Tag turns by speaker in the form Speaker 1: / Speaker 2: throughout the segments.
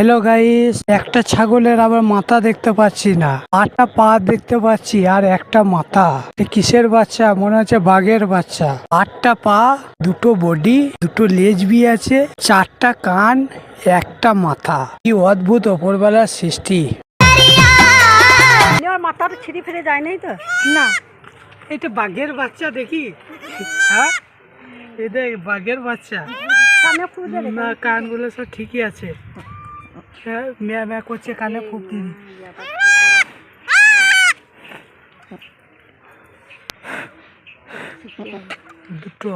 Speaker 1: Hello guys, একটা ছাগলের আবার মাথা দেখতে পাচ্ছি না, 8টা পা দেখতে পাচ্ছি আর একটা মাথা। কিসের বাচ্চা? মনে হচ্ছে বাঘের বাচ্চা। 8টা পা, দুটো বডি, দুটো লেজ আছে, 4টা কান, একটা মাথা। কি অদ্ভুত ওপরবেলার সৃষ্টি।
Speaker 2: মাথাটা ছিঁড়ে ফিরে যায় নাই তো না।
Speaker 1: এটা বাঘের বাচ্চা দেখি। হ্যাঁ, এই দেখ বাঘের বাচ্চা। না, কানগুলো সব ঠিকই আছে। ম্যা ম্যা করছে, কানে ফুপ দিবি। দুটো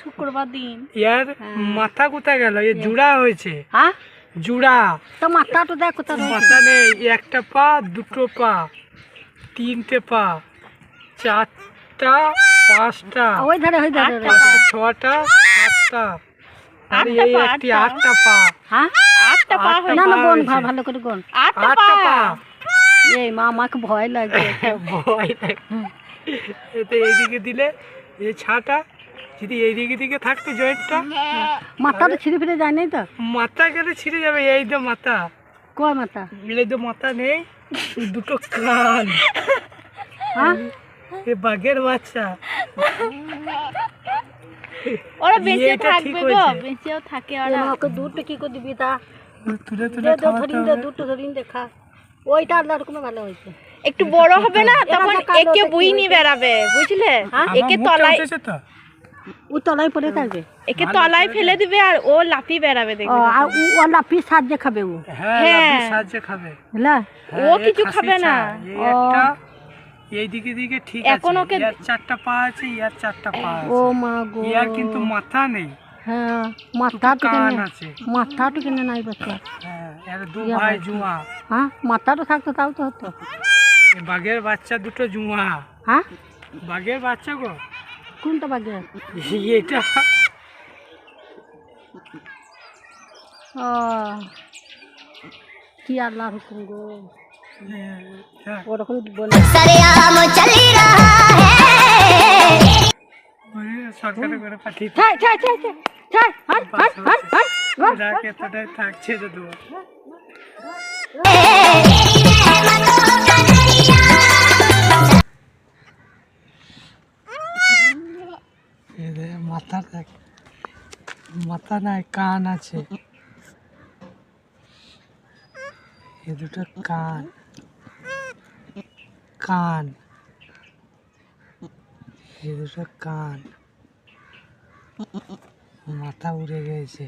Speaker 2: শুক্রবার দিন
Speaker 1: ইয়ার মাথা কোথায় গেল? এ জুড়া হয়েছে।
Speaker 2: হ্যাঁ,
Speaker 1: জুড়া
Speaker 2: তো মাথাটা দেখ কোথায়
Speaker 1: মাথা নেই। একটা পা, দুটো পা, 3টে পা, 4টা, 5টা,
Speaker 2: ওই ধারে
Speaker 1: 6টা, 7টা, আর এই একটি 8টা পা।
Speaker 2: হ্যাঁ, 8টা পা হয় না। গোন ভালো করে গোন। 8টা পা। এই মা, আমাকে ভয় লাগে।
Speaker 1: ভয় লাগে। এতে এইদিকে দিলে এই ছাটা যদি এইদিকে দিকে থাকতো জয়েন্টটা,
Speaker 2: মাথাটা ছিঁড়ে ফিরে যায় নাই তো।
Speaker 1: মাথা গেলে ছিঁড়ে যাবে। এই তো মাথা।
Speaker 2: কয় মাথা?
Speaker 1: এই তো মাথা নেই, দুটো কান।
Speaker 2: হ্যাঁ,
Speaker 1: এ বাঘের বাচ্চা।
Speaker 3: ওরা বেঁচে থাকবে গো, বেঁচেও থাকে ওরা।
Speaker 2: ওকে দুধটা কি করে দিবি তা?
Speaker 1: তুলে তুলে খাওয়াতে হবে।
Speaker 2: দুধটা ধরিন দেখা। ওইটা আল্লাহ রকমের ভালো হয়েছে।
Speaker 3: একটু বড় হবে না তখন একে বুইনি বেরাবে, বুঝলে? একে তলায়,
Speaker 2: ও তলায় পড়ে থাকবে।
Speaker 3: একে তলায় ফেলে দিবে আর ও লাফি বেরাবে, দেখবে।
Speaker 2: আর ও লাফি সাহায্যে খাবে ও।
Speaker 1: হ্যাঁ, সাহায্য খাবে।
Speaker 2: বুঝলা?
Speaker 3: ও কিছু খাবে না।
Speaker 1: একটা এইদিকে দিকে ঠিক আছে।
Speaker 3: এখন ওকে
Speaker 1: ইয়ার 4টা পা আছে, ইয়ার 4টা পা আছে।
Speaker 2: ও মা গো,
Speaker 1: ইয়ার কিন্তু মাথা নেই।
Speaker 2: হ্যাঁ, মাথাটা
Speaker 1: কান
Speaker 2: কেন
Speaker 1: আছে।
Speaker 2: মাথাটা কেন নাই বাচ্চা?
Speaker 1: হ্যাঁ, এর দু ভাই জুয়া।
Speaker 2: হ্যাঁ, মাথাটা থাকতো তাও তো হতো।
Speaker 1: এই বাঘের বাচ্চা দুটো জুয়া।
Speaker 2: হ্যাঁ,
Speaker 1: বাঘের বাচ্চা গো।
Speaker 2: কোনটা বাগে?
Speaker 1: এটা
Speaker 2: ও কি আল্লাহ হুকুম গো, ওরকম বলে।
Speaker 1: সরকারে করে পাঠিয়ে থাকছে তো। মাথা দেখ, মাথা নাই, কান আছে। এ দুটো কান, কান, এ দুটো কান, মাথা উড়ে গেছে।